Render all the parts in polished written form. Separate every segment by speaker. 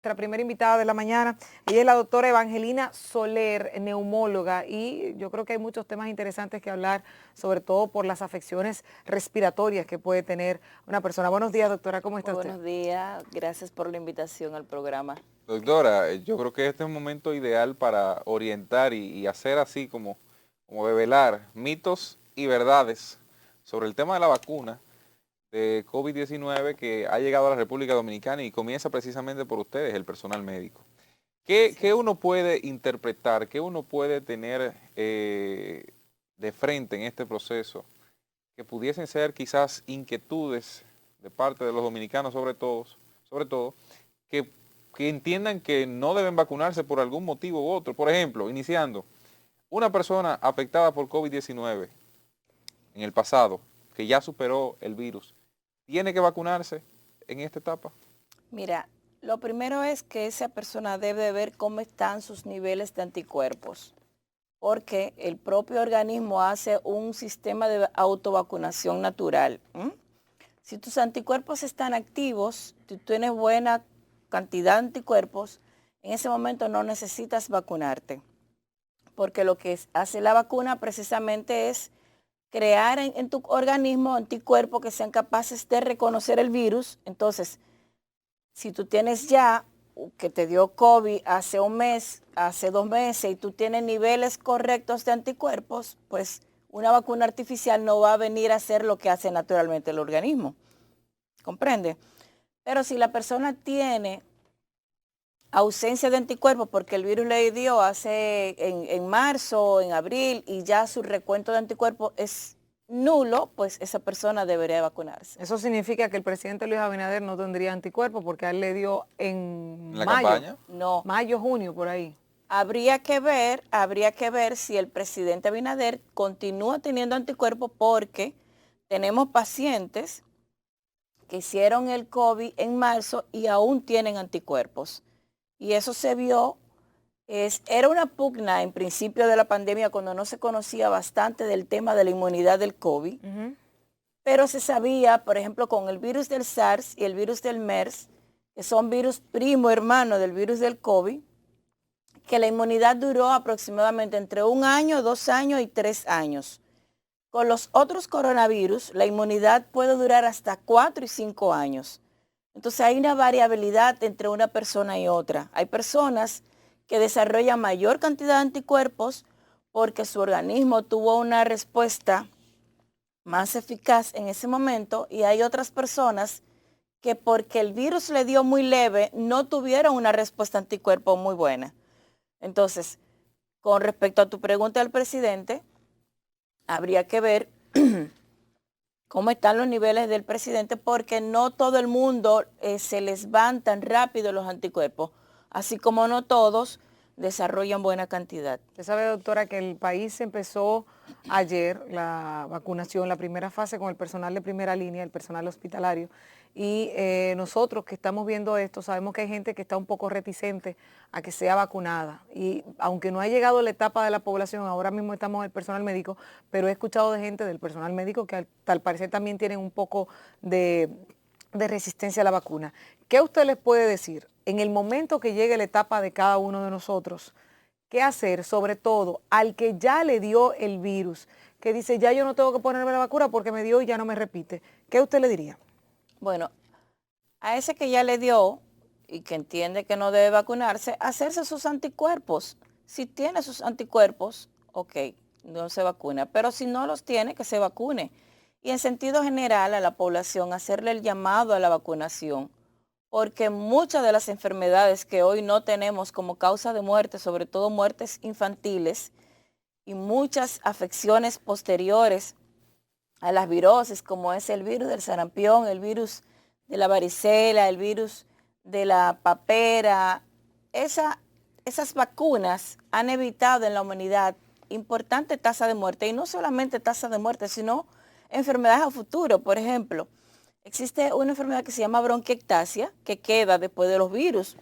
Speaker 1: Nuestra primera invitada de la mañana, ella es la doctora Evangelina Soler, neumóloga, y yo creo que hay muchos temas interesantes que hablar, sobre todo por las afecciones respiratorias que puede tener una persona. Buenos días, doctora, ¿cómo está
Speaker 2: Muy
Speaker 1: usted?
Speaker 2: buenos días, gracias por la invitación al programa.
Speaker 3: Doctora, yo creo que este es un momento ideal para orientar y hacer así como develar mitos y verdades sobre el tema de la vacuna de COVID-19 que ha llegado a la República Dominicana y comienza precisamente por ustedes, el personal médico. ¿Qué uno puede interpretar, qué uno puede tener de frente en este proceso que pudiesen ser quizás inquietudes de parte de los dominicanos sobre todo que, que entiendan que no deben vacunarse por algún motivo u otro? Por ejemplo, iniciando, una persona afectada por COVID-19 en el pasado, que ya superó el virus, ¿tiene que vacunarse en esta etapa?
Speaker 2: Mira, lo primero es que esa persona debe ver cómo están sus niveles de anticuerpos, porque el propio organismo hace un sistema de autovacunación natural. Si tus anticuerpos están activos, tú tienes buena cantidad de anticuerpos, en ese momento no necesitas vacunarte, porque lo que hace la vacuna precisamente es crear en tu organismo anticuerpos que sean capaces de reconocer el virus. Entonces, si tú tienes ya que te dio COVID hace un mes, hace 2 meses y tú tienes niveles correctos de anticuerpos, pues una vacuna artificial no va a venir a hacer lo que hace naturalmente el organismo. ¿Comprende? Pero si la persona tiene ausencia de anticuerpos porque el virus le dio hace en marzo, en abril, y ya su recuento de anticuerpos es nulo, pues esa persona debería vacunarse.
Speaker 1: Eso significa que el presidente Luis Abinader no tendría anticuerpos porque a él le dio en
Speaker 3: ¿En la campaña?
Speaker 2: No.
Speaker 1: mayo, junio, por ahí.
Speaker 2: Habría que ver si el presidente Abinader continúa teniendo anticuerpos, porque tenemos pacientes que hicieron el COVID en marzo y aún tienen anticuerpos. Y eso se vio, era una pugna en principio de la pandemia cuando no se conocía bastante del tema de la inmunidad del COVID, pero se sabía, por ejemplo, con el virus del SARS y el virus del MERS, que son virus primo hermano del virus del COVID, que la inmunidad duró aproximadamente entre 1 año, 2 años y 3 años. Con los otros coronavirus, la inmunidad puede durar hasta 4 y 5 años. Entonces hay una variabilidad entre una persona y otra. Hay personas que desarrollan mayor cantidad de anticuerpos porque su organismo tuvo una respuesta más eficaz en ese momento, y hay otras personas que porque el virus le dio muy leve no tuvieron una respuesta anticuerpo muy buena. Entonces, con respecto a tu pregunta al presidente, habría que ver cómo están los niveles del presidente, porque no todo el mundo se les van tan rápido los anticuerpos, así como no todos desarrollan buena cantidad.
Speaker 1: Usted sabe, doctora, que el país empezó ayer la vacunación, la primera fase con el personal de primera línea, el personal hospitalario, y nosotros que estamos viendo esto sabemos que hay gente que está un poco reticente a que sea vacunada, y aunque no ha llegado la etapa de la población, ahora mismo estamos en el personal médico, pero he escuchado de gente del personal médico que al parecer también tienen un poco de resistencia a la vacuna. ¿Qué usted les puede decir en el momento que llegue la etapa de cada uno de nosotros? ¿Qué hacer, sobre todo al que ya le dio el virus, que dice, ya yo no tengo que ponerme la vacuna porque me dio y ya no me repite? ¿Qué usted le diría?
Speaker 2: Bueno, a ese que ya le dio y que entiende que no debe vacunarse, hacerse sus anticuerpos. Si tiene sus anticuerpos, ok, no se vacuna, pero si no los tiene, que se vacune. Y en sentido general a la población, hacerle el llamado a la vacunación, porque muchas de las enfermedades que hoy no tenemos como causa de muerte, sobre todo muertes infantiles, y muchas afecciones posteriores a las virosis, como es el virus del sarampión, el virus de la varicela, el virus de la papera, esas vacunas han evitado en la humanidad importante tasa de muerte, y no solamente tasa de muerte, sino enfermedades a futuro. Por ejemplo, existe una enfermedad que se llama bronquiectasia, que queda después de los virus,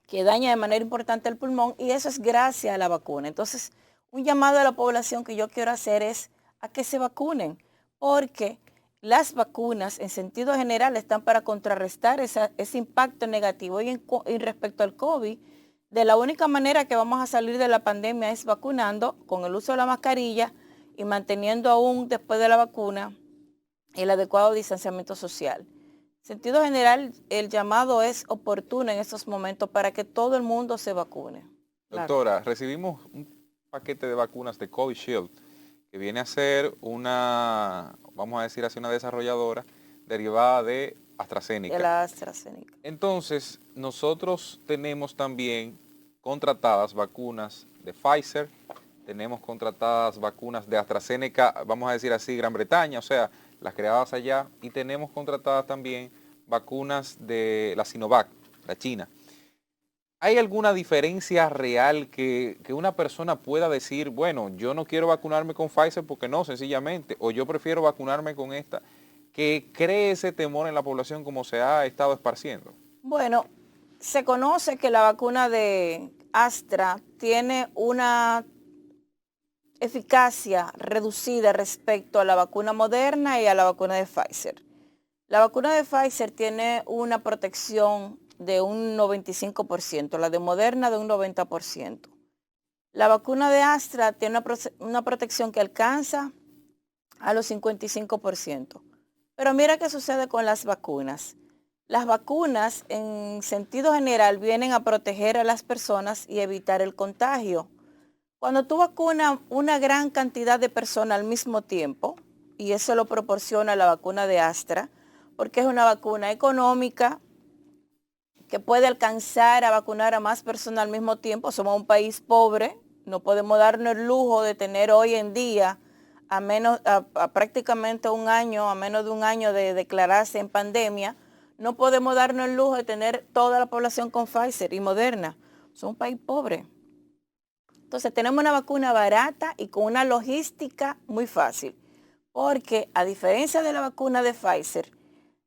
Speaker 2: que daña de manera importante el pulmón, y eso es gracias a la vacuna. Entonces, un llamado a la población que yo quiero hacer es a que se vacunen, porque las vacunas en sentido general están para contrarrestar ese impacto negativo. Y en respecto al COVID, de la única manera que vamos a salir de la pandemia es vacunando con el uso de la mascarilla y manteniendo aún después de la vacuna el adecuado distanciamiento social. En sentido general, el llamado es oportuno en estos momentos para que todo el mundo se vacune.
Speaker 3: Doctora, recibimos un paquete de vacunas de Covishield que viene a ser una, vamos a decir así, una desarrolladora derivada de AstraZeneca.
Speaker 2: De la AstraZeneca.
Speaker 3: Entonces, nosotros tenemos también contratadas vacunas de Pfizer, tenemos contratadas vacunas de AstraZeneca, vamos a decir así, Gran Bretaña, o sea, las creadas allá, y tenemos contratadas también vacunas de la Sinovac, la China. ¿Hay alguna diferencia real que una persona pueda decir, bueno, yo no quiero vacunarme con Pfizer porque no, sencillamente, o yo prefiero vacunarme con esta, que cree ese temor en la población como se ha estado esparciendo?
Speaker 2: Bueno, se conoce que la vacuna de Astra tiene una eficacia reducida respecto a la vacuna Moderna y a la vacuna de Pfizer. La vacuna de Pfizer tiene una protección de un 95%, la de Moderna de un 90%. La vacuna de Astra tiene una protección que alcanza a los 55%. Pero mira qué sucede con las vacunas. Las vacunas, en sentido general, vienen a proteger a las personas y evitar el contagio. Cuando tú vacunas una gran cantidad de personas al mismo tiempo, y eso lo proporciona la vacuna de Astra, porque es una vacuna económica que puede alcanzar a vacunar a más personas al mismo tiempo. Somos un país pobre, no podemos darnos el lujo de tener hoy en día a prácticamente un año, a menos de un año de declararse en pandemia, no podemos darnos el lujo de tener toda la población con Pfizer y Moderna. Somos un país pobre. Entonces tenemos una vacuna barata y con una logística muy fácil, porque a diferencia de la vacuna de Pfizer,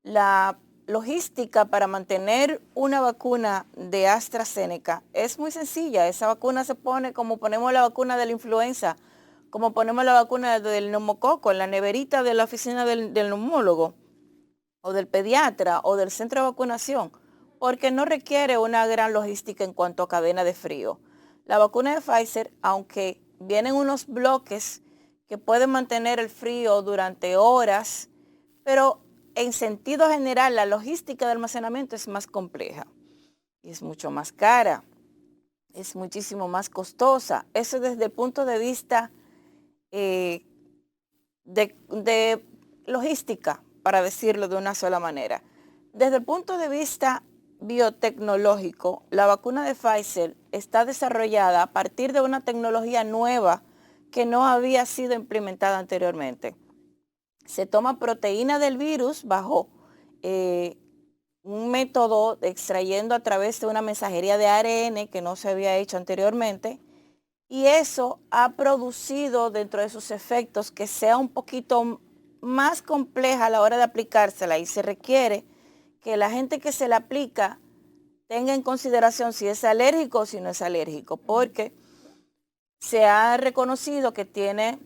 Speaker 2: la logística para mantener una vacuna de AstraZeneca es muy sencilla. Esa vacuna se pone como ponemos la vacuna de la influenza, como ponemos la vacuna del neumococo en la neverita de la oficina del neumólogo o del pediatra o del centro de vacunación, porque no requiere una gran logística en cuanto a cadena de frío. La vacuna de Pfizer, aunque vienen unos bloques que pueden mantener el frío durante horas, pero en sentido general la logística de almacenamiento es más compleja y es mucho más cara, es muchísimo más costosa. Eso desde el punto de vista de logística, para decirlo de una sola manera. Desde el punto de vista biotecnológico, la vacuna de Pfizer está desarrollada a partir de una tecnología nueva que no había sido implementada anteriormente. Se toma proteína del virus bajo un método extrayendo a través de una mensajería de ARN que no se había hecho anteriormente, y eso ha producido dentro de sus efectos que sea un poquito más compleja a la hora de aplicársela, y se requiere que la gente que se la aplica tenga en consideración si es alérgico o si no es alérgico, porque se ha reconocido que tiene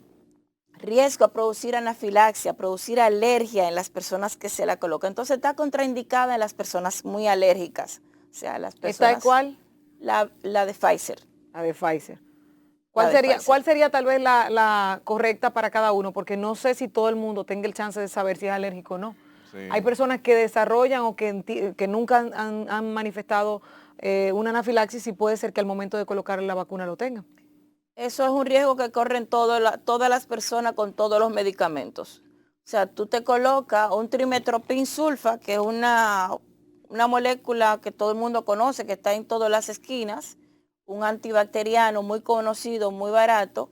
Speaker 2: riesgo a producir anafilaxia, a producir alergia en las personas que se la colocan. Entonces está contraindicada en las personas muy alérgicas. O sea, las personas.
Speaker 1: ¿Esta de cuál?
Speaker 2: La de Pfizer.
Speaker 1: La de Pfizer.
Speaker 2: Pfizer.
Speaker 1: ¿Cuál sería tal vez la correcta para cada uno? Porque no sé si todo el mundo tenga el chance de saber si es alérgico o no. Sí. Hay personas que desarrollan o que nunca han manifestado una anafilaxis, y puede ser que al momento de colocar la vacuna lo tengan.
Speaker 2: Eso es un riesgo que corren todas las personas con todos los medicamentos. O sea, tú te colocas un trimestoprim sulfa, que es una molécula que todo el mundo conoce, que está en todas las esquinas, un antibacteriano muy conocido, muy barato.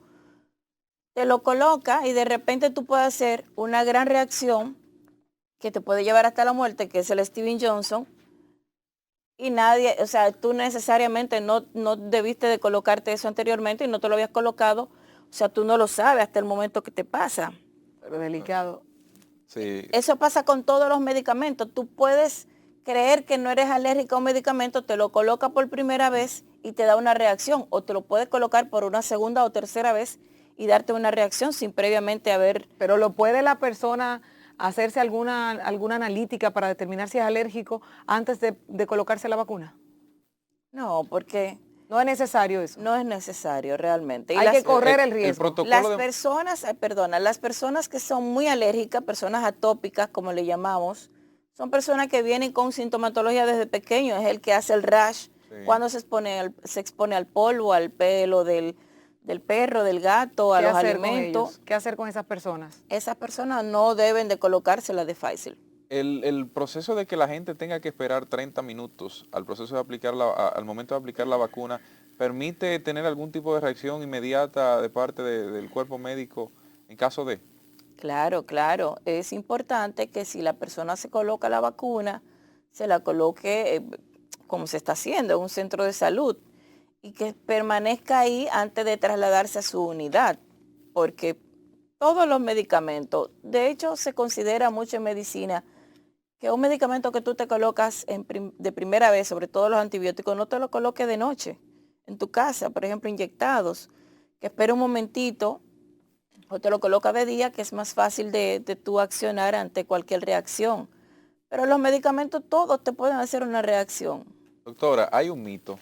Speaker 2: Te lo colocas y de repente tú puedes hacer una gran reacción que te puede llevar hasta la muerte, que es el Steven Johnson. Y nadie, o sea, tú necesariamente no debiste de colocarte eso anteriormente y no te lo habías colocado. O sea, tú no lo sabes hasta el momento que te pasa.
Speaker 1: Pero delicado.
Speaker 3: Sí.
Speaker 2: Eso pasa con todos los medicamentos. Tú puedes creer que no eres alérgico a un medicamento, te lo coloca por primera vez y te da una reacción, o te lo puedes colocar por una segunda o tercera vez y darte una reacción sin previamente haber...
Speaker 1: Pero lo puede la persona hacerse alguna analítica para determinar si es alérgico antes de colocarse la vacuna?
Speaker 2: No, porque
Speaker 1: No es necesario eso.
Speaker 2: no es necesario realmente. Y
Speaker 1: Hay que correr el
Speaker 3: el
Speaker 1: riesgo.
Speaker 3: protocolo
Speaker 2: las
Speaker 3: de-
Speaker 2: personas, las personas que son muy alérgicas, personas atópicas, como le llamamos, son personas que vienen con sintomatología desde pequeño. Es el que hace el rash
Speaker 3: Sí.
Speaker 2: cuando se expone al polvo, al pelo del perro, del gato, a
Speaker 1: ¿Qué
Speaker 2: los
Speaker 1: hacer con
Speaker 2: alimentos.
Speaker 1: ellos? ¿Qué hacer con esas personas?
Speaker 2: Esas personas no deben de colocársela de Pfizer.
Speaker 3: El proceso de que la gente tenga que esperar 30 minutos al proceso de aplicar al momento de aplicar la vacuna, ¿permite tener algún tipo de reacción inmediata de parte del cuerpo médico en caso de?
Speaker 2: Claro, claro. Es importante que si la persona se coloca la vacuna, se la coloque como se está haciendo en un centro de salud y que permanezca ahí antes de trasladarse a su unidad, porque todos los medicamentos, de hecho se considera mucho en medicina que un medicamento que tú te colocas de primera vez, sobre todo los antibióticos, no te lo coloques de noche en tu casa, por ejemplo, inyectados, que espere un momentito o te lo colocas de día, que es más fácil de tú accionar ante cualquier reacción. Pero los medicamentos todos te pueden hacer una reacción.
Speaker 3: Doctora, hay un mito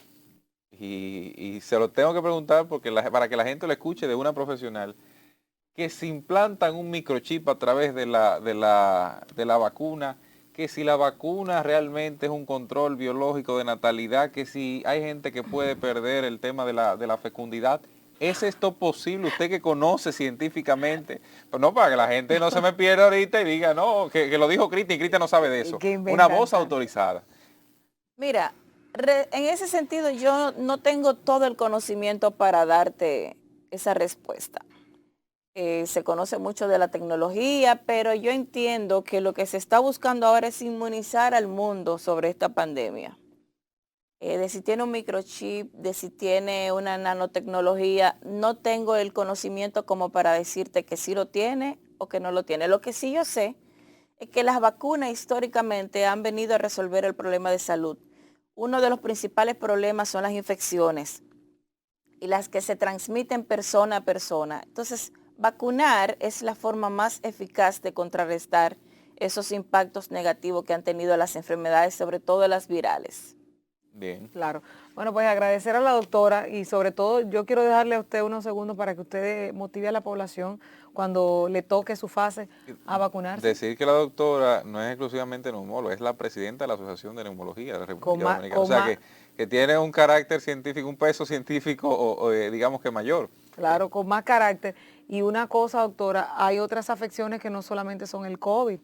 Speaker 3: y se lo tengo que preguntar porque para que la gente lo escuche de una profesional, que se implantan un microchip a través de la vacuna, que si la vacuna realmente es un control biológico de natalidad, que si hay gente que puede perder el tema de la fecundidad. ¿Es esto posible? Usted que conoce científicamente, pues no, para que la gente no se me pierda ahorita y diga, no, que lo dijo Cristian y Cristian no sabe de eso.
Speaker 1: ¿Qué
Speaker 3: Una
Speaker 1: inventan
Speaker 3: voz
Speaker 1: tanto?
Speaker 3: autorizada.
Speaker 2: Mira, en ese sentido yo no tengo todo el conocimiento para darte esa respuesta. Se conoce mucho de la tecnología, pero yo entiendo que lo que se está buscando ahora es inmunizar al mundo sobre esta pandemia. De si tiene un microchip, de si tiene una nanotecnología, no tengo el conocimiento como para decirte que sí lo tiene o que no lo tiene. Lo que sí yo sé es que las vacunas históricamente han venido a resolver el problema de salud. Uno de los principales problemas son las infecciones y las que se transmiten persona a persona. Entonces, vacunar es la forma más eficaz de contrarrestar esos impactos negativos que han tenido las enfermedades, sobre todo las virales.
Speaker 3: Bien.
Speaker 1: Claro. Bueno, pues agradecer a la doctora y sobre todo yo quiero dejarle a usted unos segundos para que usted motive a la población cuando le toque su fase a vacunarse.
Speaker 3: Decir que la doctora no es exclusivamente neumóloga, es la presidenta de la Asociación de Neumología de la República Dominicana. O sea, que tiene un carácter científico, un peso científico, digamos que mayor.
Speaker 1: Claro, con más carácter. Y una cosa, doctora, hay otras afecciones que no solamente son el COVID.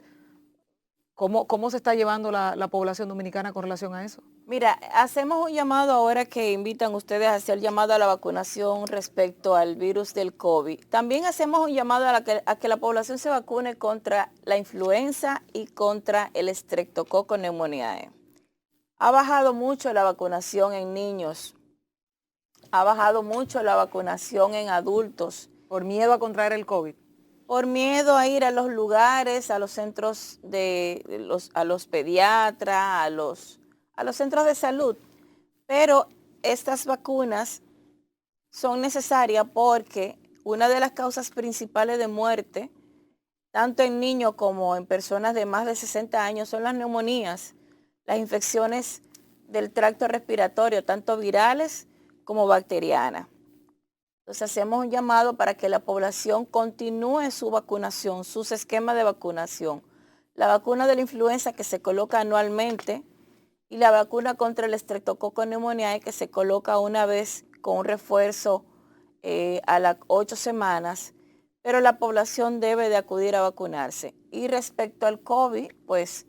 Speaker 1: ¿Cómo se está llevando la población dominicana con relación a eso?
Speaker 2: Mira, hacemos un llamado ahora que invitan ustedes a hacer el llamado a la vacunación respecto al virus del COVID. También hacemos un llamado a que la población se vacune contra la influenza y contra el Streptococcus pneumoniae. Ha bajado mucho la vacunación en niños, ha bajado mucho la vacunación en adultos.
Speaker 1: Por miedo a contraer el COVID.
Speaker 2: Por miedo a ir a los lugares, a los centros a los pediatras, a los centros de salud. Pero estas vacunas son necesarias porque una de las causas principales de muerte, tanto en niños como en personas de más de 60 años, son las neumonías, las infecciones del tracto respiratorio, tanto virales como bacterianas. Entonces hacemos un llamado para que la población continúe su vacunación, sus esquemas de vacunación. La vacuna de la influenza que se coloca anualmente y la vacuna contra el Streptococcus pneumoniae que se coloca una vez con un refuerzo a las 8 semanas, pero la población debe de acudir a vacunarse. Y respecto al COVID, pues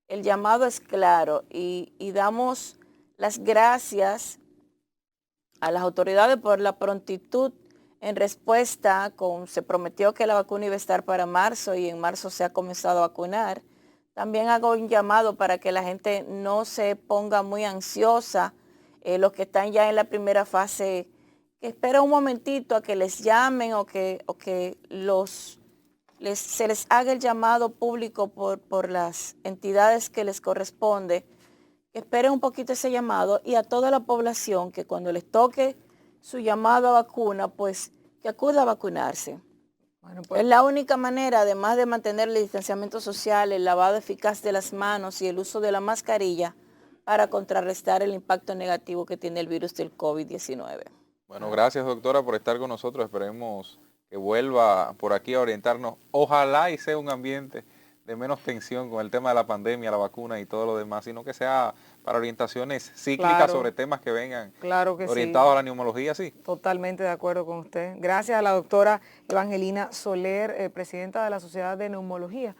Speaker 2: el llamado es claro y damos las gracias a las autoridades por la prontitud en respuesta. Se prometió que la vacuna iba a estar para marzo y en marzo se ha comenzado a vacunar. También hago un llamado para que la gente no se ponga muy ansiosa, los que están ya en la primera fase, que esperen un momentito a que les llamen o que se les haga el llamado público por las entidades que les corresponde. Que esperen un poquito ese llamado y a toda la población que cuando les toque su llamado a vacuna, pues que acuda a vacunarse.
Speaker 1: Bueno, pues,
Speaker 2: Es la única manera, además de mantener el distanciamiento social, el lavado eficaz de las manos y el uso de la mascarilla, para contrarrestar el impacto negativo que tiene el virus del COVID-19.
Speaker 3: Bueno, gracias doctora por estar con nosotros. Esperemos que vuelva por aquí a orientarnos. Ojalá y sea un ambiente de menos tensión con el tema de la pandemia, la vacuna y todo lo demás, sino que sea para orientaciones cíclicas
Speaker 1: claro,
Speaker 3: sobre temas que vengan
Speaker 1: claro que sí.
Speaker 3: orientados a la neumología, sí.
Speaker 1: Totalmente de acuerdo con usted. Gracias a la doctora Evangelina Soler, presidenta de la Sociedad de Neumología.